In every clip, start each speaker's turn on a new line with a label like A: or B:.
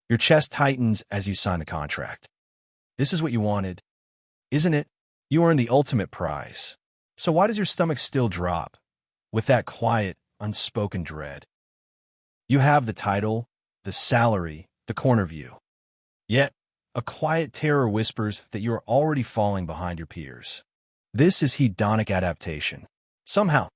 A: Your chest tightens as you sign the contract. This is what you wanted, isn't it? You earned the ultimate prize. So why does your stomach still drop with that quiet, unspoken dread? You have the title, the salary, the corner view. Yet, a quiet terror whispers that you are already falling behind your peers. This is hedonic adaptation. Somehow,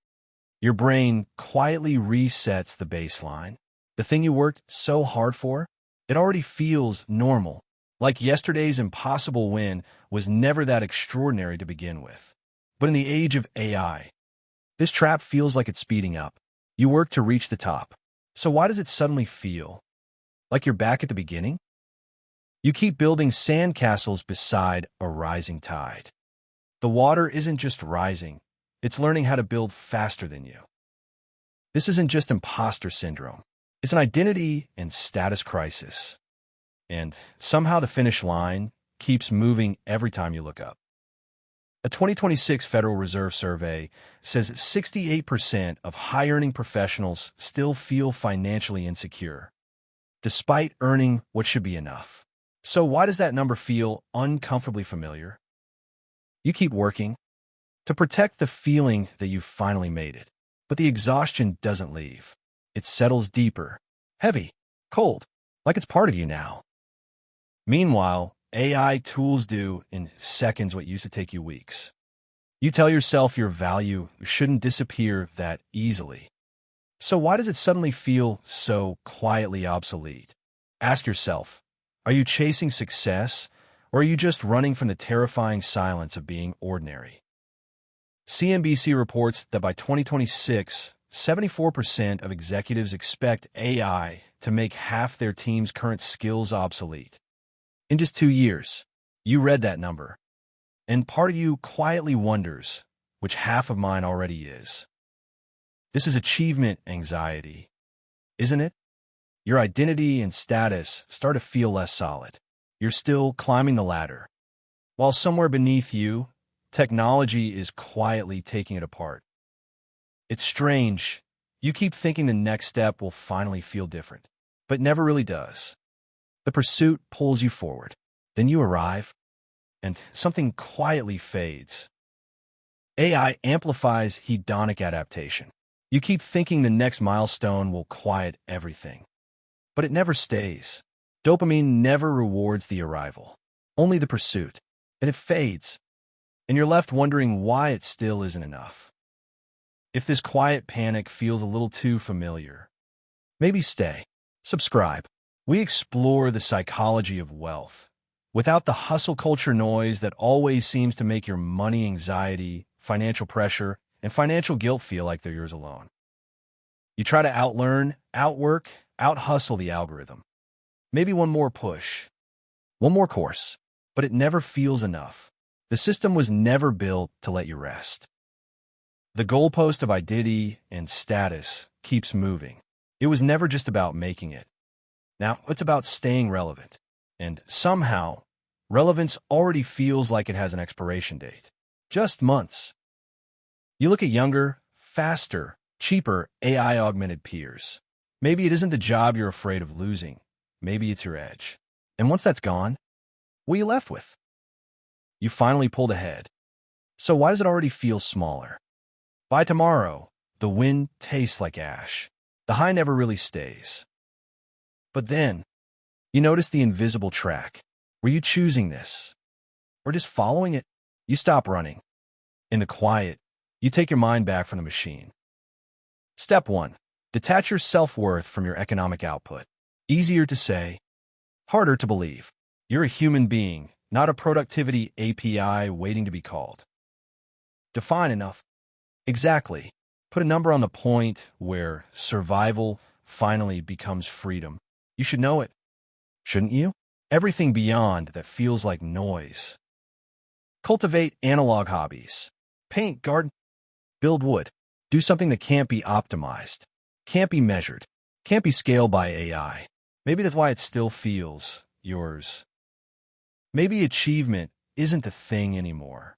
A: your brain quietly resets the baseline. The thing you worked so hard for, it already feels normal, like yesterday's impossible win was never that extraordinary to begin with. But in the age of AI, this trap feels like it's speeding up. You work to reach the top. So why does it suddenly feel like you're back at the beginning? You keep building sandcastles beside a rising tide. The water isn't just rising, it's learning how to build faster than you. This isn't just imposter syndrome. It's an identity and status crisis. And somehow the finish line keeps moving every time you look up. A 2026 Federal Reserve survey says 68% of high-earning professionals still feel financially insecure, despite earning what should be enough. So why does that number feel uncomfortably familiar? You keep working to protect the feeling that you've finally made it, but the exhaustion doesn't leave. It settles deeper, heavy, cold, like it's part of you now. Meanwhile, AI tools do in seconds what used to take you weeks. You tell yourself your value shouldn't disappear that easily. So why does it suddenly feel so quietly obsolete? Ask yourself, are you chasing success, or are you just running from the terrifying silence of being ordinary? CNBC reports that by 2026, 74% of executives expect AI to make half their team's current skills obsolete. In just 2 years, you read that number, and part of you quietly wonders which half of mine already is. This is achievement anxiety, isn't it? Your identity and status start to feel less solid. You're still climbing the ladder, while somewhere beneath you, technology is quietly taking it apart. It's strange. You keep thinking the next step will finally feel different, but it never really does. The pursuit pulls you forward. Then you arrive, and something quietly fades. AI amplifies hedonic adaptation. You keep thinking the next milestone will quiet everything, but it never stays. Dopamine never rewards the arrival, only the pursuit, and it fades, and you're left wondering why it still isn't enough. If this quiet panic feels a little too familiar, maybe stay. Subscribe. We explore the psychology of wealth without the hustle culture noise that always seems to make your money anxiety, financial pressure, and financial guilt feel like they're yours alone. You try to outlearn, outwork, out-hustle the algorithm. Maybe one more push, one more course, but it never feels enough. The system was never built to let you rest. The goalpost of identity and status keeps moving. It was never just about making it. Now, it's about staying relevant. And somehow, relevance already feels like it has an expiration date. Just months. You look at younger, faster, cheaper AI-augmented peers. Maybe it isn't the job you're afraid of losing. Maybe it's your edge. And once that's gone, what are you left with? You finally pulled ahead. So why does it already feel smaller? By tomorrow, the win tastes like ash. The high never really stays. But then, you notice the invisible track. Were you choosing this? Or just following it? You stop running. In the quiet, you take your mind back from the machine. Step 1. Detach your self-worth from your economic output. Easier to say, harder to believe. You're a human being, not a productivity API waiting to be called. Define enough. Exactly. Put a number on the point where survival finally becomes freedom. You should know it, shouldn't you? Everything beyond that feels like noise. Cultivate analog hobbies. Paint, garden, build wood. Do something that can't be optimized, can't be measured, can't be scaled by AI. Maybe that's why it still feels yours. Maybe achievement isn't the thing anymore.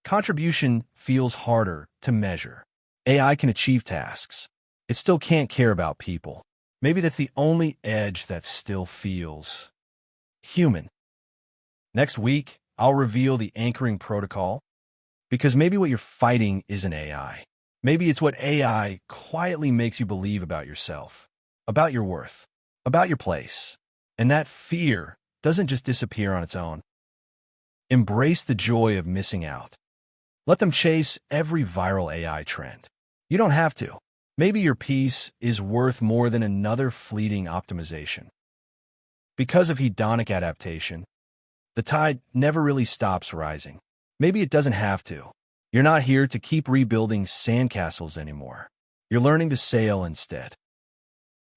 A: Contribution feels harder to measure. AI can achieve tasks. It still can't care about people. Maybe that's the only edge that still feels human. Next week, I'll reveal the anchoring protocol, because maybe what you're fighting isn't AI. Maybe it's what AI quietly makes you believe about yourself, about your worth, about your place. And that fear doesn't just disappear on its own. Embrace the joy of missing out. Let them chase every viral AI trend. You don't have to. Maybe your peace is worth more than another fleeting optimization. Because of hedonic adaptation, the tide never really stops rising. Maybe it doesn't have to. You're not here to keep rebuilding sandcastles anymore. You're learning to sail instead.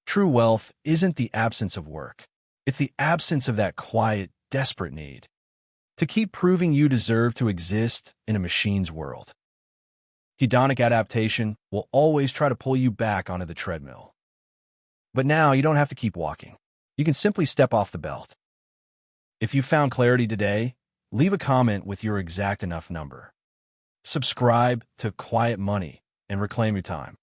A: True wealth isn't the absence of work. It's the absence of that quiet, desperate need to keep proving you deserve to exist in a machine's world. Hedonic adaptation will always try to pull you back onto the treadmill. But now you don't have to keep walking. You can simply step off the belt. If you found clarity today, leave a comment with your exact enough number. Subscribe to Quiet Money and reclaim your time.